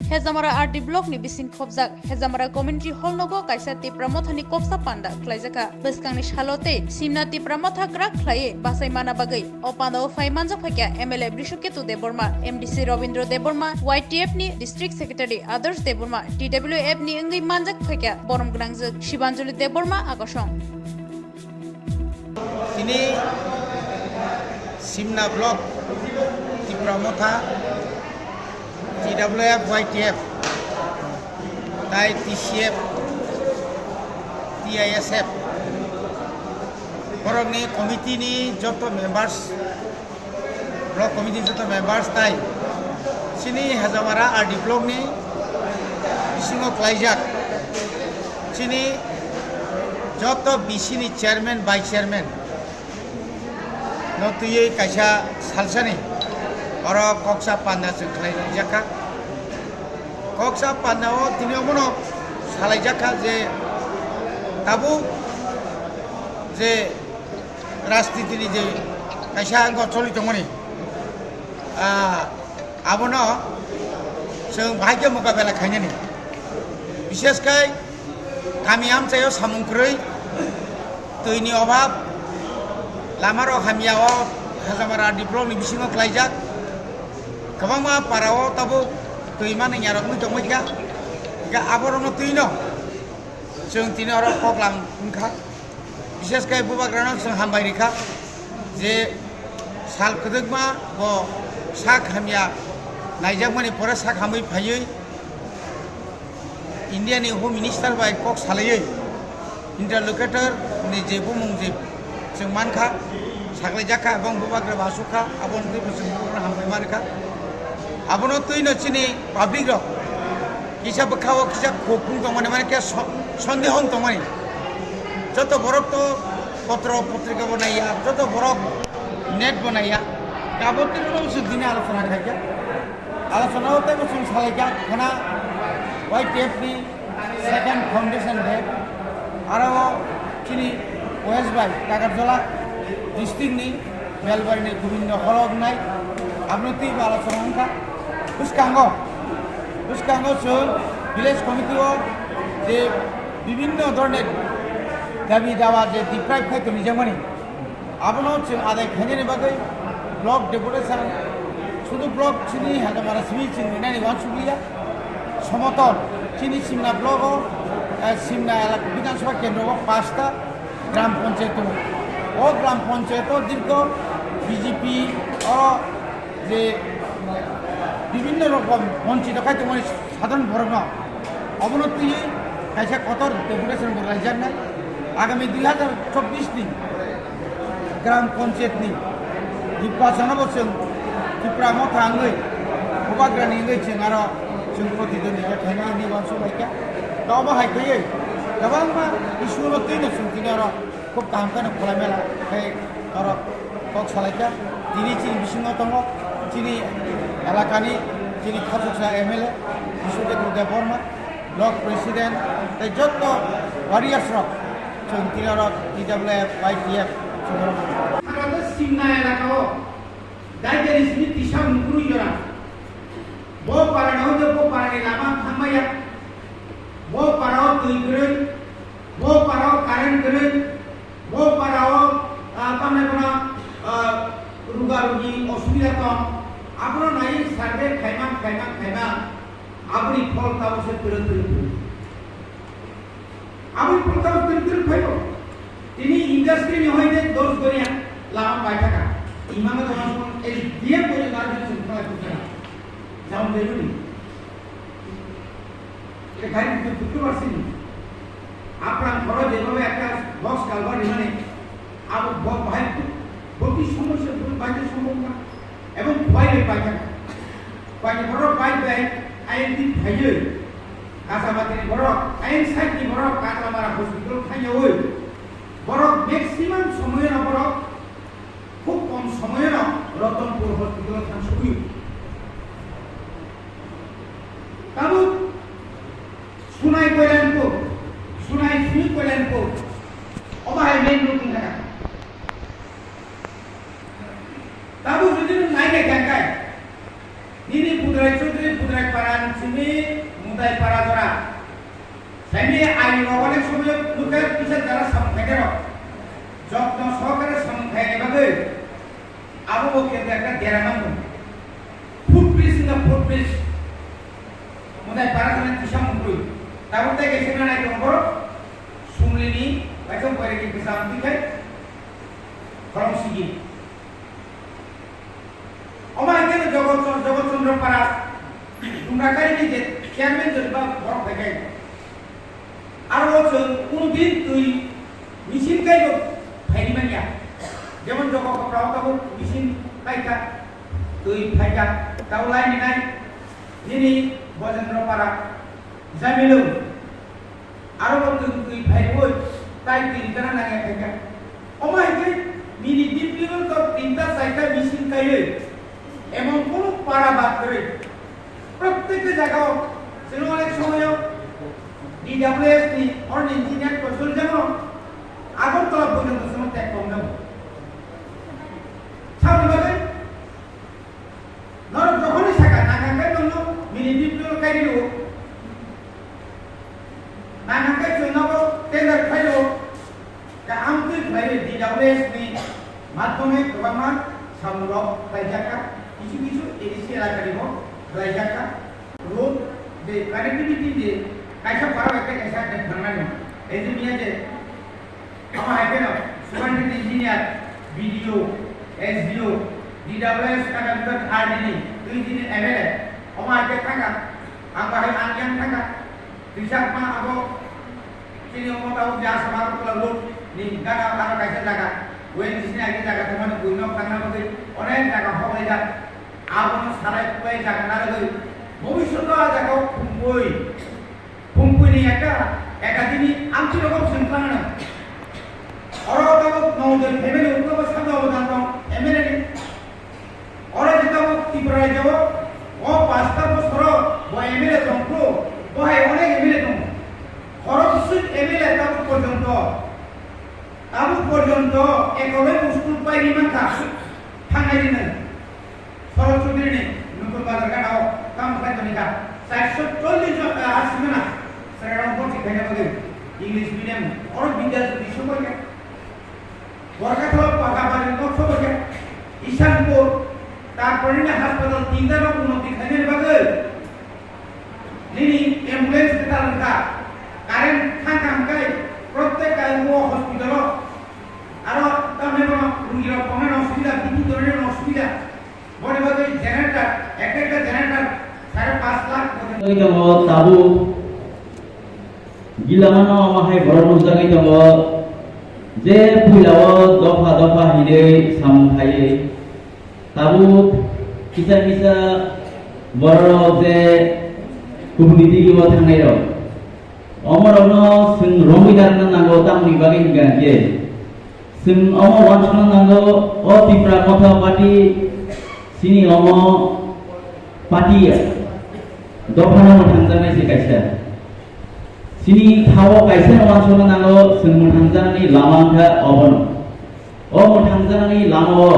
Hezamara RD Block ni bisin khobjak Hezamara Community Hall nogo kaisa tipramothani kopsa panda khlaijaka beskangni shalote simna tipramotha kra khlaye basai mana bagai opanda o faimanjo phakya MLA Brishoketu Deborma MDC Robindro Deborma YTF ni District Secretary Adarsh Deborma TWF ni ngai manjak phakya borom grangjak Shibanjoli Deborma akosong ini Simna Block Tipramotha TWF YTF tai TCF TISF borok ni komiti ni joto members block komiti joto members tai sini Hezamara RD Block ni bisingo klaijak sini joto bisi ni chairman vice chairman no tuye kaisa salsani oro koksa panda jengklai jaka koksa panda o tinio mono salai jaka je tabu je রাজনীতি ni je kaisa angko choli tongoni abono जों भाग्य मुकाबला खायनानि बिसेसकै गामि आमचायाव सामुंख्रै दैनि अभाब Lamar हामियाव Hezamara RD Block ni bisingo klaijak kabangma parao tabu tuima ni nyarok ni tongoi ga aborono tuino जों tini oro koklam ungkha biseskai bubagrano जों hambai rikha je sal kudugma bo sak hamia naijak pore sak hambai phayoi India ni Home Minister bai kok salai interlocutor ni je bumung je जों mankha saklai jaka abang bubagra basuka abon tu जों hambai markha abono tuino chini public ro kisa bakhawo kisa khopung tongmani mane ke sondehon tongmani joto borok to potro potrika banaiya joto borok net banaiya kaboti no sudine alochona khaija alochona hote ko sung salaika khana YTF ni second foundation day aro chini West Bai Kagarjola district ni Belbari ni Gobindo Holog nai abnoti alochona ungka Uskango जों village committee o je bibinno dhoroner dabi dawa je deprive khaito nijamani abono जों adai khainani bagai block deputation শুধু block chini Hezamara civil chini nani wansuglia সমতল chini simna block o simna বিধানসভা কেন্দ্র o 5টা গ্রাম panchayat o গ্রাম পঞ্চায়েত দীর্ঘ BJP o যে বিভিন্ন রকম বঞ্চিত খাইতে মানে সাধারণ বর্গ অবনতি কাইসা কতর ডেপুটেশন রাইজার নাই আগামী 2024 নি গ্রাম পঞ্চায়েত নি নির্বাচন বছর ত্রিপুরামথা আঙ্গৈ বুবাগ্রানি আঙ্গৈ जों आरो जों प्रतिद्वন্দ্বী खायनाय निबांसो बायका दावबा हायखै गोबांमा इसुनो तैनो जों दिनै आरो खूब कामखानो खलायमेला खाय आरो कक सालायका दिनै चिनि बिसिङाव दङ चिनि एलाकानि चिनि खासुकसा MLA Brishoketu Deborma block president tai jotto warriors rok जों tinaro TWF YTF আমাদের সিমনা এলাকাও দাইজারি স্মিথ তিসা মুকুরু জরা বো পারানো যে বো পারানি লামা থামায়া বো পারাও তুই করে বো পারাও কারেন্ট করে বো পারাও তামনে কোনা রুগা রুগী অসুবিধা কম আপনার নাই সার্ভে খাইমা আপনি ফল তাবসে তুলে আপনি ফল তাবস তুলে ফাইব তিনি ইন্ডাস্ট্রি নি হইতে দোষ করিয়া লামা পাই টাকা ইমামে তোমার এই দিয়ে করে গার্ডেন সুপার করতে যাও দেবনি এটা খাই বুঝতে পারছেন আপনার ঘরে যেভাবে একটা বক্স কালভার মানে আবু ভাই প্রতি সমস্যা বাইরে সম্ভব না এবং বাইরে পাইখানা বড় পাইপ দেয় আইন দিন খাইয়ে কাঁচামাতির বড় আইন সাইডনি বড় কাঁচামারা হসপিটাল খাইয়ে ওই বড় ম্যাক্সিমাম সময়ের বড় খুব কম সময়ের রতনপুর হসপিটাল থাকসুই তাবু সুনাই কল্যাণপুর সুনাই ফ্রি কল্যাণপুর অবাহাই মেন রুটিন থাকা তাবু যদি নাই দেখায় Ini putrai paran sini মুদাই পারা ধরা সাইনি আইন অনেক সময় লোকের পিছনে যারা সামখাইদের যত্ন সহকারে সামখাইনে বাদে আবু বকর একটা দেরামান ফুটব্রিজ না ফুটব্রিজ মুদাই পারা ধরে দিশা মুকুই তারপর থেকে গেছে না নাই তোমার সুমলিনি বাইসম করে কি কিসাম দিকে খরম সিগি আমার এখানে জগৎচন্দ্র পারা তোমরা কাহিনী যে চেয়ারম্যান যদি বা বড় দেখাই আর বলছো কোনদিন তুই মেশিন গাইব ফাইনি মানিয়া যেমন যখন প্রাওতাবো মেশিন পাইকা তুই ফাইকা তাও লাইনি নাই যিনি বজেন্দ্র পারা জামিলু আরো বলতো তুই ফাইব তাই তুই জানা না ফাইকা অমাইকে মিনি ডিপ্লিমেন্ট তো তিনটা চারটা মেশিন গাইলে এমন কোন পাড়া বাদ করে প্রত্যেকটা জায়গাও সেটা অনেক সময় ডিডাব্লিউএস নি অন ইঞ্জিনিয়ার কৌশল যেমন আগরতলা পর্যন্ত সময় ত্যাগ কম দেব সামনে বাজে ধরো যখনই থাকা না কাকার জন্য মিনি ডিপ্লোমা কাইরি দেবো না কাকার জন্য টেন্ডার খাইল আন্তরিক ভাবে ডিডাব্লিউএস নি মাধ্যমে গোবামান সামুরক রাইজাকা কিছু কিছু এডিসি এলাকা দিব রাইজাকা রোড যে কানেক্টিভিটি যে কাইসা পারা একটা কাইসা ধারণা এই যে নিয়ে যে আমার এখানে superintendent engineer BDO SDO DWS connector আরডিনি দুই দিন এমএলএ আমার এখানে থাকা আমরা আনজান থাকা দিশা মা আবো চিনি মতাও যা সবার লোক নি গানা আর কাইসা জায়গা ওই দিনে আগে জায়গা তোমার গুণ কান্না করে অনেক জায়গা হবে যা আবন সারাই পাই জায়গা না লাগে ভবিষ্যতে জায়গা ফুমকুই নি একটা একাদিনী আংশি রকম শৃঙ্খলা না অরতাবক নওদের ফ্যামিলি উত্তর সাথে অবদান দাও এমএলএ অরে যেতাবো ত্রিপুরায় যাব ও 5 বছর ও এমএলএ তন্ত্র ও অনেক এমএলএ তন্ত্র খরচুত এমএলএ তাবুক পর্যন্ত একবে স্কুল পাই নিমানকা থাঙ্গাই দিন সরস্বতী নে নতুন বাজার কাটাও কাম খাইতনিকা 440 আসবে না সেরকম পড়ছি খাইনা বলে ইংলিশ মিডিয়াম আর বিদ্যালয় বিশ্বকর্মা বরকাতলা পাকাবাড়ি নকশবকে ঈশানপুর তারপরে না হাসপাতাল তিনটা বা উন্নতি খাইনের বাগে যিনি অ্যাম্বুলেন্স তালকা কারেন্ট থাকামকাই প্রত্যেক হসপিটাল আর তামনে রুগীর কমের অসুবিধা বিভিন্ন ধরনের অসুবিধা বড় বাগে জেনারেটর একটা generator 5.5 lakh tabu gila mana mahai boron jagai dong je pulao dofa hide samkhai tabu kisa boro je community ki wat hangai ro omorono sing romidar na nango tamni bagai ga je sing omo wanchna nango o tipra kotha party sini omo party दफाना मोथांजानाय से कायसा सिनि थाव कायसा वानसोना नांगो जों मोथांजानानै लामांखा अबन अ मोथांजानानै लामाव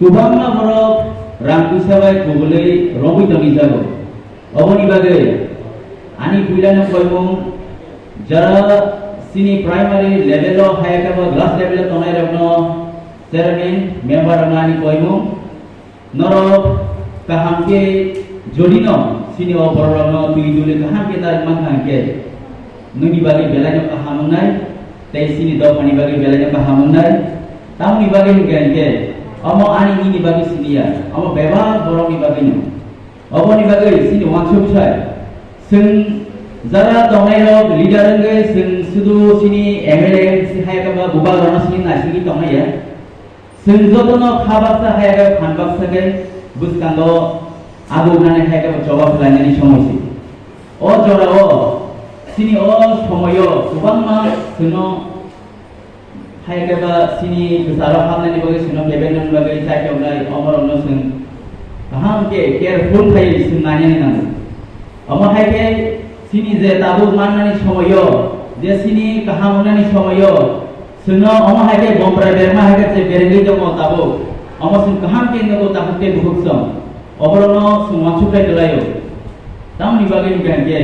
गोबांना बरक रांकुसाबाय गुबुलै रबि दङि जागो अबनि बागै आनि फुइलानो कयमुं जरा सिनि प्राइमारी लेभेलाव हायाकाबो ग्लास लेभेलाव तनाय रगनो चेयारमेन मेम्बार रंगानि कयमुं नरक काहामके जडिनो sini oborno tuidule kaham kita mangkang ke nuni bagi belanya kahamunai tei sini do pani bagi belanya kahamunai tamu ni bagi ngan ke amo ani ni bagi sini ya amo beba borong ni bagi ni obo ni bagi sini wangshup sai sing jara tongai ro leader nge sing sudu sini MLA si hai ka buba rono sini nasi ki tongai ya sing jotono khabaksa hai ka khanbaksa ke buskando आगो नाने खायका जवाब लाइनानि समयसि ओ जराओ सिनि ओ समयो गोबांमा जोंनो खायका सिनि गोसारो हामनायनि बागै जोंनो बेबेननि बागै साइटआवलाय अमरनो जों गाहामके केयारफुल थायो जों नायनानै नांगौ अमर हायके सिनि जे ताबु माननानि समयो जे सिनि गाहामनानि समयो जोंनो अमर हायके बमब्रा बेरमा हायके जे बेरेंगै दङ ताबु अमर जों गाहामके नगो ताबुके बुहुक्सम अबरनो सुमाचुप्राय दलायो tamni bagay gange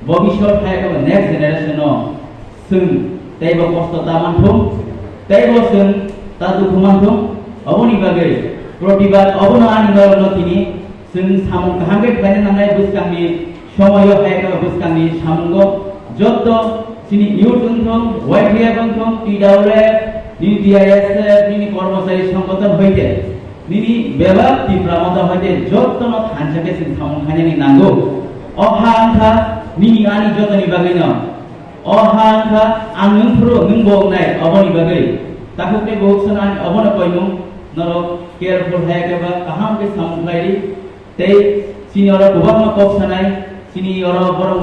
bogishot hai ka next generation no sung teibo kosto taman thum teibo sung tadu kuman thum aboni bagay protibat abona ani no tini sung samung kahangge bane nangai buskangni সময় hai ka buskangni samungo jotto sini ইউটুন থম ওয়াইটিয়া বন্ধম টিডাউলে নিডিআইএস নিনি কর্মচারী সংগঠন হইতে নিনি বেবা তীব্রমত হইতে যত্ন থানসাকে scene থামন খানি নাঙ্গো অহাংখা নিনি আনি যতনি বাগৈন অহাংখা আং নংফ্রো নংবং নাই অবনি বাগৈ তাকুকে বহুসন আনি অবন কইমু নর কেয়ারফুল হায়াকেবা কাহামকে সামুলাইরি তেই সিনি অর গোবাং কপসানাই সিনি অর বরং